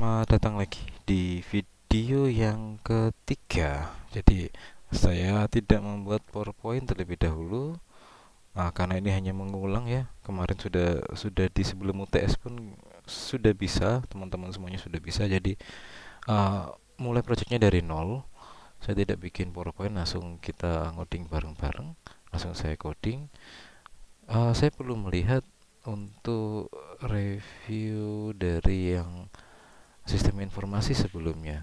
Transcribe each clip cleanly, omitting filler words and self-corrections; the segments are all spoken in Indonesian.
Selamat datang lagi di video yang ketiga. Jadi, saya tidak membuat PowerPoint terlebih dahulu, karena ini hanya mengulang ya. Kemarin sudah di sebelum UTS pun sudah bisa, teman-teman semuanya sudah bisa. Jadi, mulai projectnya dari nol. Saya tidak bikin PowerPoint, langsung kita ngoding bareng-bareng. Langsung saya coding. Saya perlu melihat untuk review dari yang sistem informasi sebelumnya.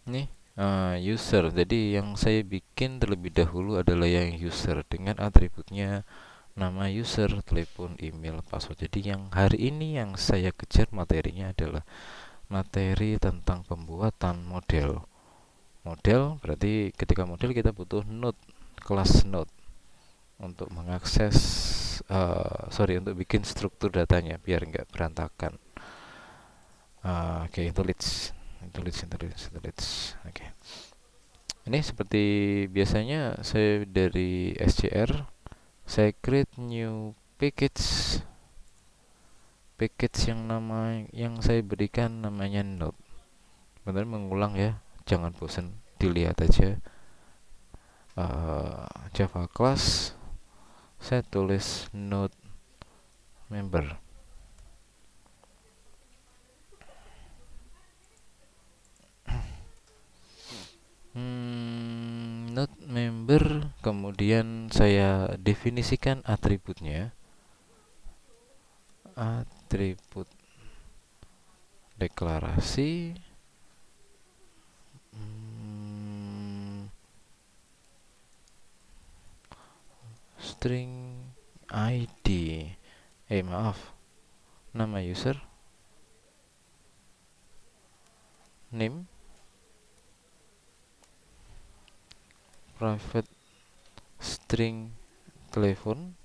Nih, user. Jadi yang saya bikin terlebih dahulu adalah yang user dengan atributnya nama user, telepon, email, password. Jadi yang hari ini yang saya kejar materinya adalah materi tentang pembuatan model. Model berarti ketika model kita butuh node, kelas node untuk mengakses, untuk bikin struktur datanya biar nggak berantakan. Oke, itu leads. Oke. Ini seperti biasanya saya dari SCR, saya create new package. Package yang saya berikan namanya node. Benar mengulang ya, jangan bosan dilihat aja. Java class, saya tulis node member. Node member, kemudian saya definisikan atributnya. Atribut deklarasi, string ID, maaf, nama user, name, private string telepon,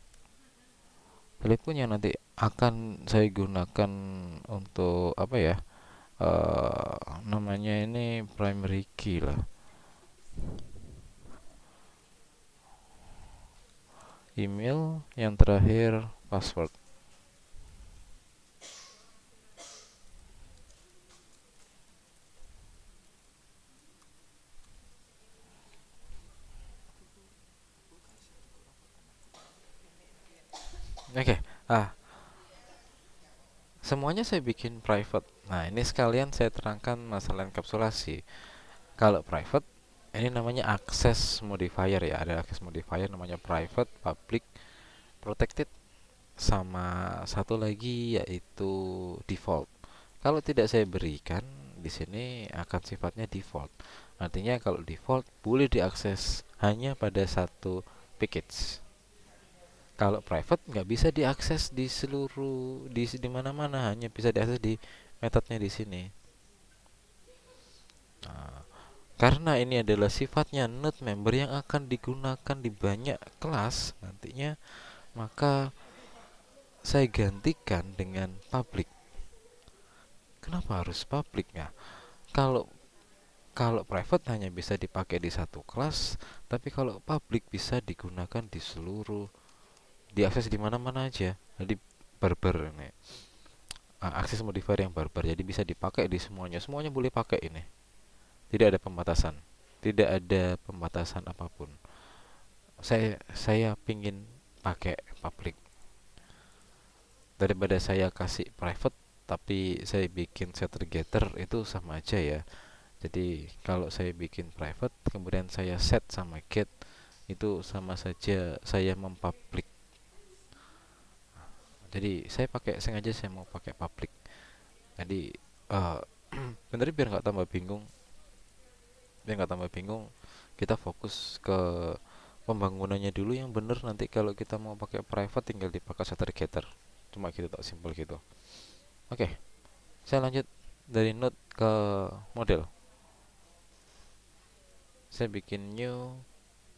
yang nanti akan saya gunakan untuk apa ya, namanya ini primary key lah. Email, yang terakhir password. Oke. Semuanya saya bikin private. Nah, ini sekalian saya terangkan masalah enkapsulasi. Kalau private, ini namanya access modifier ya. Ada access modifier namanya private, public, protected, sama satu lagi yaitu default. Kalau tidak saya berikan di sini akan sifatnya default. Artinya kalau default boleh diakses hanya pada satu package. Kalau private nggak bisa diakses di seluruh di mana-mana, hanya bisa diakses di metodenya di sini. Nah, karena ini adalah sifatnya node member yang akan digunakan di banyak kelas nantinya, maka saya gantikan dengan public. Kenapa harus public ya? Kalau kalau private hanya bisa dipakai di satu kelas, tapi kalau public bisa digunakan di seluruh, diakses di mana-mana aja. Jadi barbar ini. Akses modifier yang barbar, jadi bisa dipakai di semuanya. Semuanya boleh pakai ini. Tidak ada pembatasan. Tidak ada pembatasan apapun. Saya pingin pakai public daripada saya kasih private tapi saya bikin setter getter, itu sama aja ya. Jadi kalau saya bikin private kemudian saya set sama get, itu sama saja saya mempublic. Jadi sengaja saya mau pakai public. Jadi uh, bener biar nggak tambah bingung, kita fokus ke pembangunannya dulu yang bener. Nanti kalau kita mau pakai private tinggal dipakai setter getter, cuma gitu, tak simpel gitu. Oke, saya lanjut dari node ke model. Saya bikin new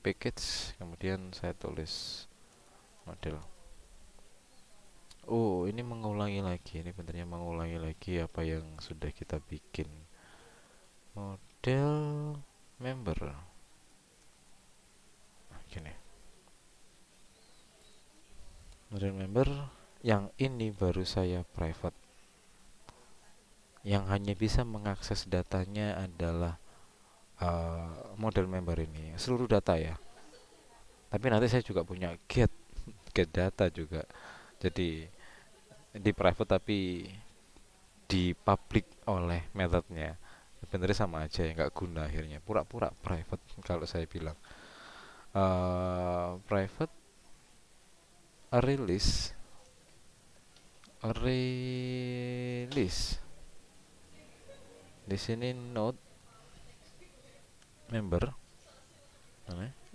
package, kemudian saya tulis model. Ini mengulangi lagi, ini benarnya mengulangi lagi apa yang sudah kita bikin. Model member, gini. Model member yang ini baru saya private. Yang hanya bisa mengakses datanya adalah model member ini, seluruh data ya. Tapi nanti saya juga punya get data juga. Jadi di private tapi di public oleh methodnya. Sebenarnya sama aja ya, nggak guna akhirnya. Pura-pura private kalau saya bilang. Private release release di sini node member,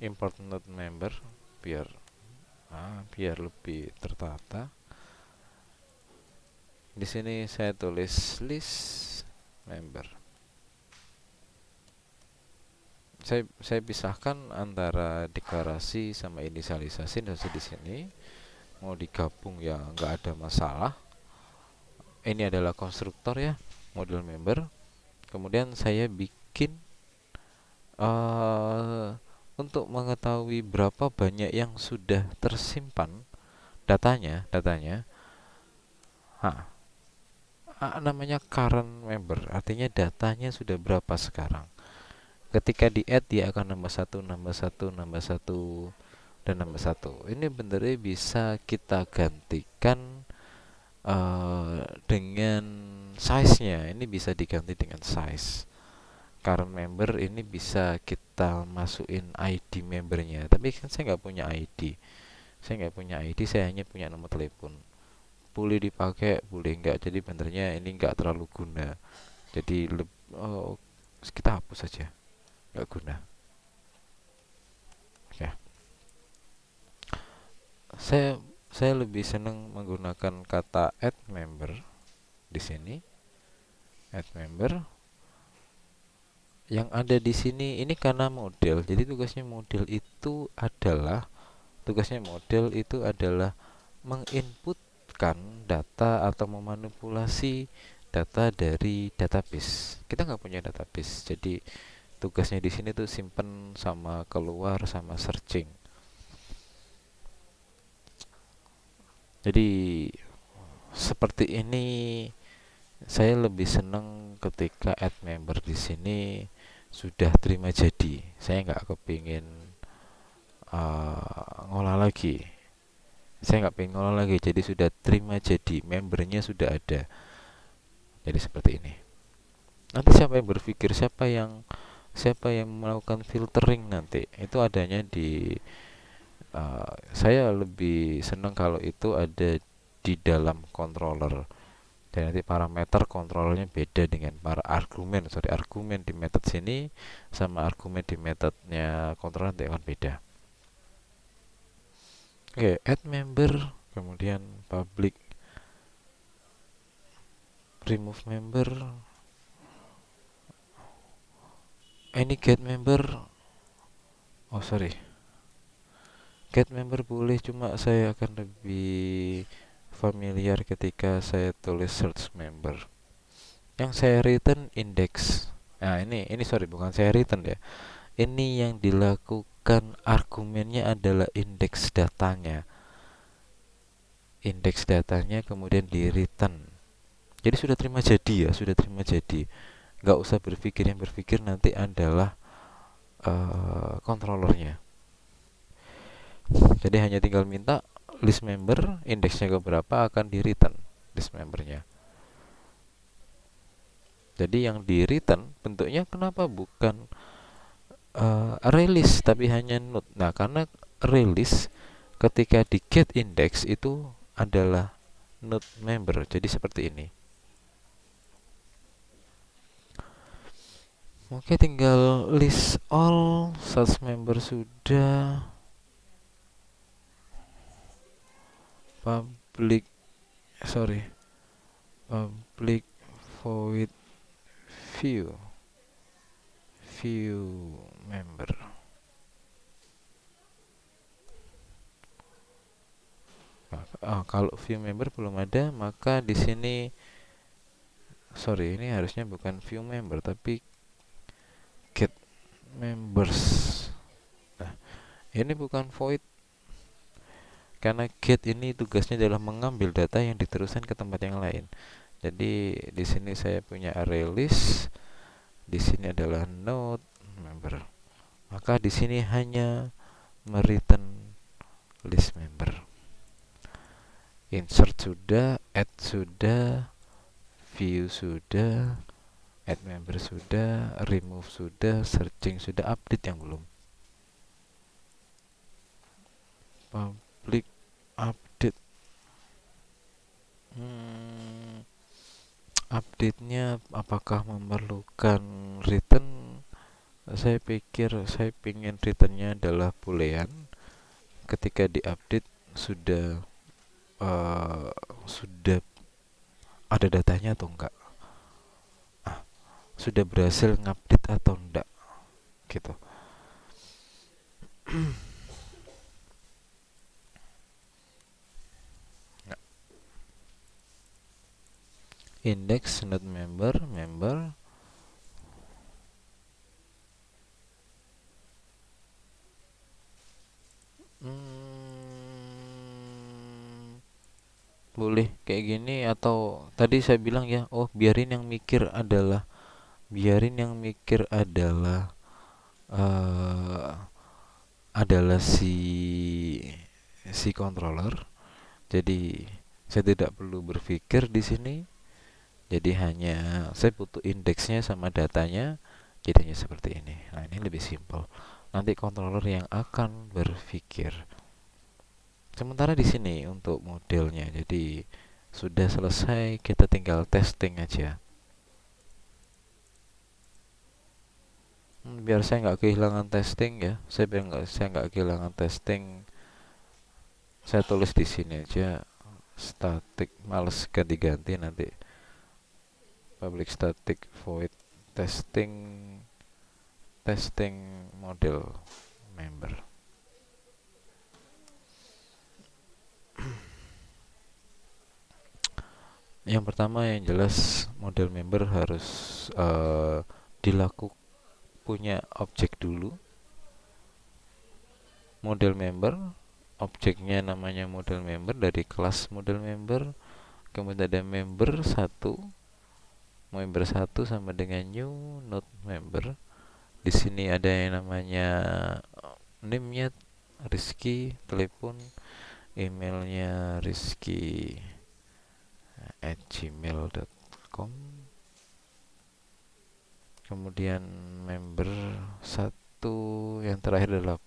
import node member biar biar lebih tertata. Di sini saya tulis list member. Saya pisahkan antara deklarasi sama inisialisasi dan di sini mau digabung ya nggak ada masalah. Ini adalah konstruktor ya, model member. Kemudian saya bikin untuk mengetahui berapa banyak yang sudah tersimpan datanya namanya current member, artinya datanya sudah berapa sekarang. Ketika di add dia akan nambah satu, nambah satu, nambah satu, dan nambah satu. Ini benernya bisa kita gantikan dengan size-nya. Ini bisa diganti dengan size. Current member ini bisa kita masukin ID membernya, tapi kan saya nggak punya ID. Saya hanya punya nomor telepon. Boleh dipakai, boleh enggak. Jadi benernya ini enggak terlalu guna. Jadi kita hapus saja, enggak guna. Ya, saya lebih senang menggunakan kata add member di sini. Add member yang ada di sini ini karena model. Jadi tugasnya model itu adalah menginputkan data atau memanipulasi data dari database. Kita nggak punya database, jadi tugasnya di sini tuh simpen sama keluar sama searching. Jadi seperti ini saya lebih senang ketika add member di sini sudah terima jadi. Saya nggak kepingin ngolah lagi. Jadi sudah terima jadi, membernya sudah ada. Jadi seperti ini. Nanti siapa yang melakukan filtering nanti itu adanya di saya lebih senang kalau itu ada di dalam controller, dan nanti parameter kontrolnya beda dengan argumen di method sini sama argumen di methodnya controller nanti akan beda. Oke, add member, kemudian public, remove member, any get member. Get member boleh, cuma saya akan lebih familiar ketika saya tulis search member. Yang saya return index. Nah, ini sorry, bukan saya return ya. Ini yang dilakukan argumennya adalah indeks datanya. Indeks datanya kemudian di return. Jadi sudah terima jadi ya, Nggak usah berpikir, yang berpikir nanti adalah controllernya. Jadi hanya tinggal minta list member, indeksnya ke berapa, akan di return list membernya. Jadi yang di return bentuknya kenapa bukan release tapi hanya node. Nah, karena release ketika di get index itu adalah node member. Jadi seperti ini. Oke, tinggal list all such member sudah. Public public void view member. Kalau view member belum ada, maka di sini ini harusnya bukan view member tapi get members. Nah, ini bukan void karena get ini tugasnya adalah mengambil data yang diteruskan ke tempat yang lain. Jadi di sini saya punya array list, di sini adalah node member. Maka di sini hanya mereturn list member. Insert sudah, add sudah, view sudah, add member sudah, remove sudah, searching sudah, update yang belum. Public update. Update-nya apakah memerlukan return? Saya pikir saya ingin return-nya adalah boolean. Ketika diupdate sudah sudah ada datanya atau enggak, sudah berhasil ngupdate atau enggak, gitu. Index not member member. Boleh kayak gini, atau tadi saya bilang ya, biarin yang mikir adalah uh, si controller. Jadi saya tidak perlu berpikir di sini. Jadi hanya saya butuh indeksnya sama datanya, jadinya seperti ini. Nah, ini lebih simpel. Nanti controller yang akan berpikir. Sementara di sini untuk modelnya, jadi sudah selesai, kita tinggal testing aja. Biar saya nggak kehilangan testing ya, saya nggak kehilangan testing. Saya tulis di sini aja static, males ganti-ganti nanti. Public static void testing model member. Yang pertama yang jelas, model member harus dilakukan punya objek dulu. Model member, objeknya namanya model member, dari kelas model member. Kemudian ada member 1 sama dengan new node member. Di sini ada yang namanya name-nya Rizky, telepon, emailnya rizky@gmail.com. Kemudian member 1 yang terakhir adalah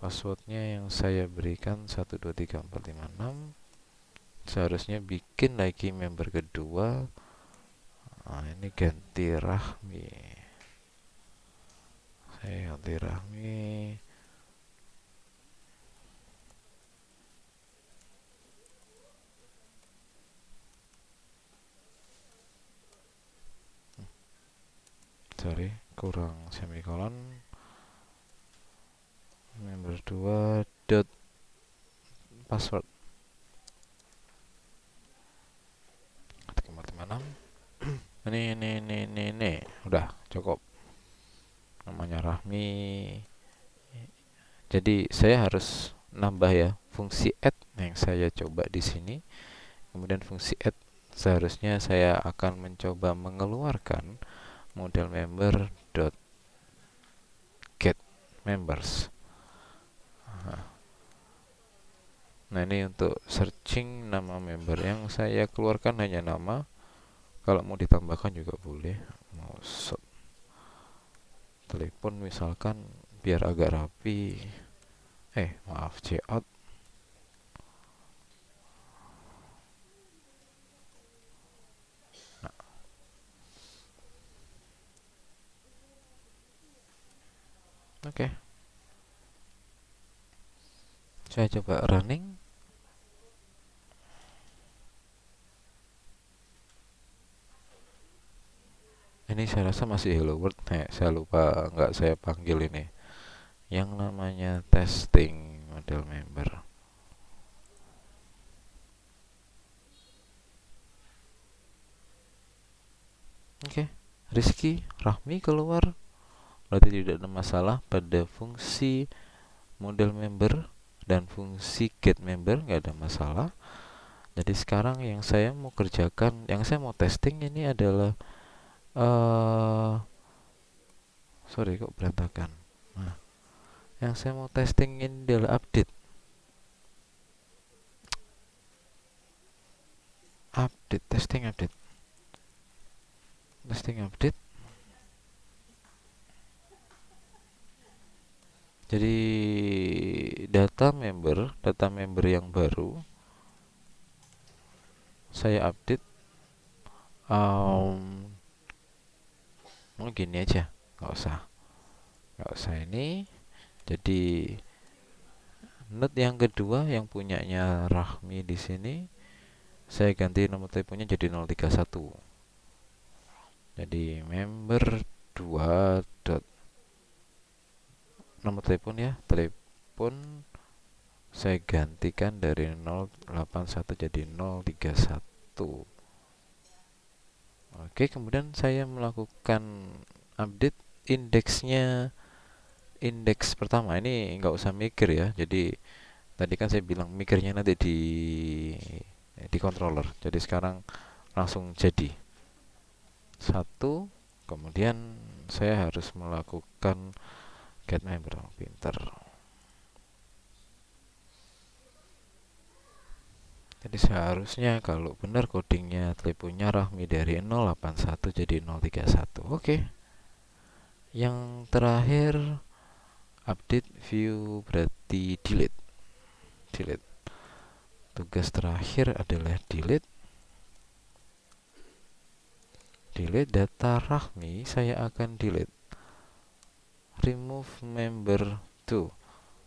passwordnya yang saya berikan 123456. Seharusnya bikin lagi member kedua. Nah, ini ganti Rahmi. Saya ganti Rahmi. Sorry, kurang semikolon. Member 2 dot password 1,56. Ini udah cukup, namanya Rahmi. Jadi saya harus nambah ya fungsi add yang saya coba di sini. Kemudian fungsi add, seharusnya saya akan mencoba mengeluarkan model member dot get members. Nah, ini untuk searching nama member. Yang saya keluarkan hanya nama. Kalau mau ditambahkan juga boleh. Mau telepon misalkan, biar agak rapi. Maaf, cout. Nah, oke. Saya coba running. Ini saya rasa masih hello world. Saya lupa nggak saya panggil ini yang namanya testing model member. Oke, Rizky Rahmi keluar. Berarti tidak ada masalah pada fungsi model member. dan fungsi get member, nggak ada masalah. Jadi sekarang yang saya mau kerjakan, yang saya mau testing ini adalah sorry kok berantakan. Nah, yang saya mau testing ini adalah update. Testing update. Jadi data member yang baru saya update. Mau gini aja, nggak usah ini. Jadi node yang kedua yang punyanya Rahmi di sini, saya ganti nomor teleponnya jadi 031. Jadi member 2 dot nomor telepon ya, telepon saya gantikan dari 081 jadi 031. Oke, kemudian saya melakukan update indeksnya. Indeks pertama ini nggak usah mikir ya. Jadi tadi kan saya bilang mikirnya nanti di controller. Jadi sekarang langsung jadi satu. Kemudian saya harus melakukan get member. Pinter. Jadi seharusnya kalau benar codingnya teleponnya Rahmi dari 081 jadi 031. Oke. Yang terakhir update view berarti delete. Tugas terakhir adalah delete data Rahmi. Saya akan delete. Remove member 2.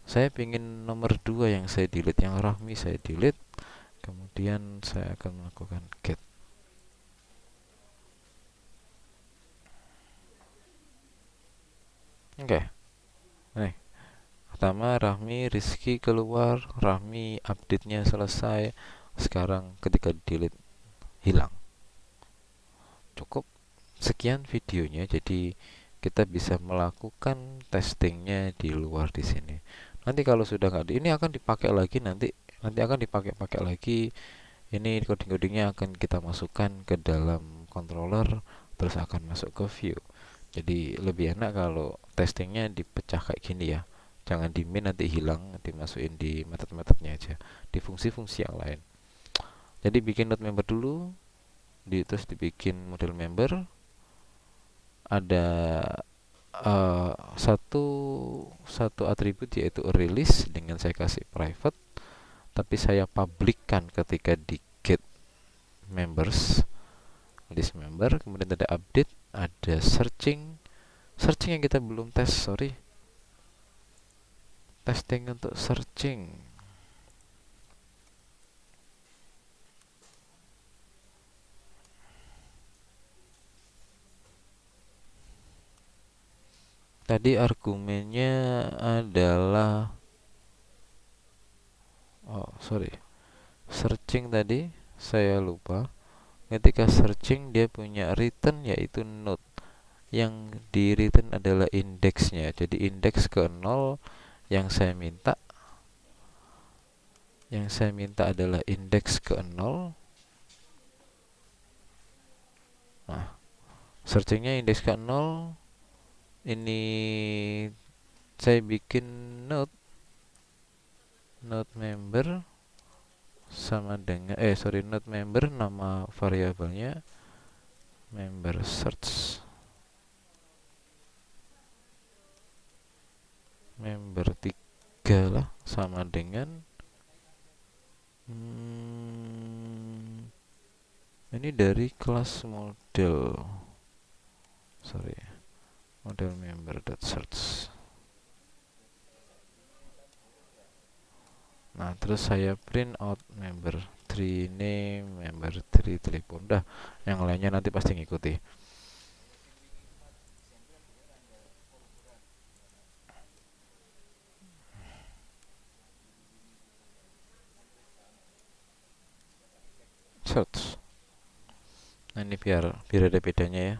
Saya ingin nomor 2 yang saya delete, yang Rahmi saya delete. Kemudian saya akan melakukan get. Oke. Nih, pertama Rahmi, Rizky keluar, Rahmi update-nya selesai. Sekarang ketika delete hilang. Cukup sekian videonya. Jadi kita bisa melakukan testingnya di luar di sini. Nanti kalau sudah nggak ini akan dipakai lagi nanti akan dipakai lagi. Ini coding-codingnya akan kita masukkan ke dalam controller, terus akan masuk ke view. Jadi lebih enak kalau testingnya dipecah kayak gini ya. Jangan di main nanti hilang, dimasukin di method-methodnya aja, di fungsi-fungsi yang lain. Jadi bikin node member dulu, terus dibikin model member. Ada satu atribut yaitu release dengan saya kasih private, tapi saya publikkan ketika di get members list member. Kemudian ada update, ada searching yang kita belum tes, testing untuk searching. Tadi argumennya adalah searching tadi saya lupa. Ketika searching dia punya return yaitu node. Yang di return adalah indeksnya. Jadi indeks ke 0 yang saya minta adalah indeks ke 0. Nah, searchingnya indeks ke 0. Ini saya bikin node member sama dengan node member, nama variabelnya member search member 3 lah, sama dengan ini dari kelas model member.search. Nah, terus saya print out member 3 name, member 3 telepon. Dah, yang lainnya nanti pasti ngikuti. Search. Nah, ini biar ada bedanya ya.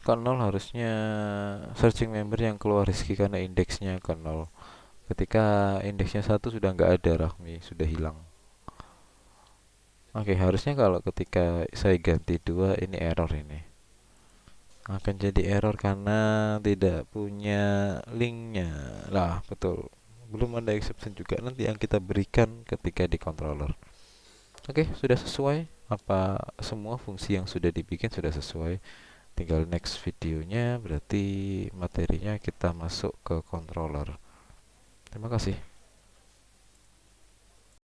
Ke 0 harusnya searching member yang keluar Rizky karena indeksnya ke 0. Ketika indeksnya 1 sudah nggak ada Rahmi, sudah hilang. Oke, harusnya kalau ketika saya ganti 2 ini error ini. Akan jadi error karena tidak punya linknya. Lah, betul. Belum ada exception juga nanti yang kita berikan ketika di controller. Oke, sudah sesuai. Apa semua fungsi yang sudah dibikin sudah sesuai? Tinggal next videonya berarti materinya kita masuk ke controller. Terima kasih.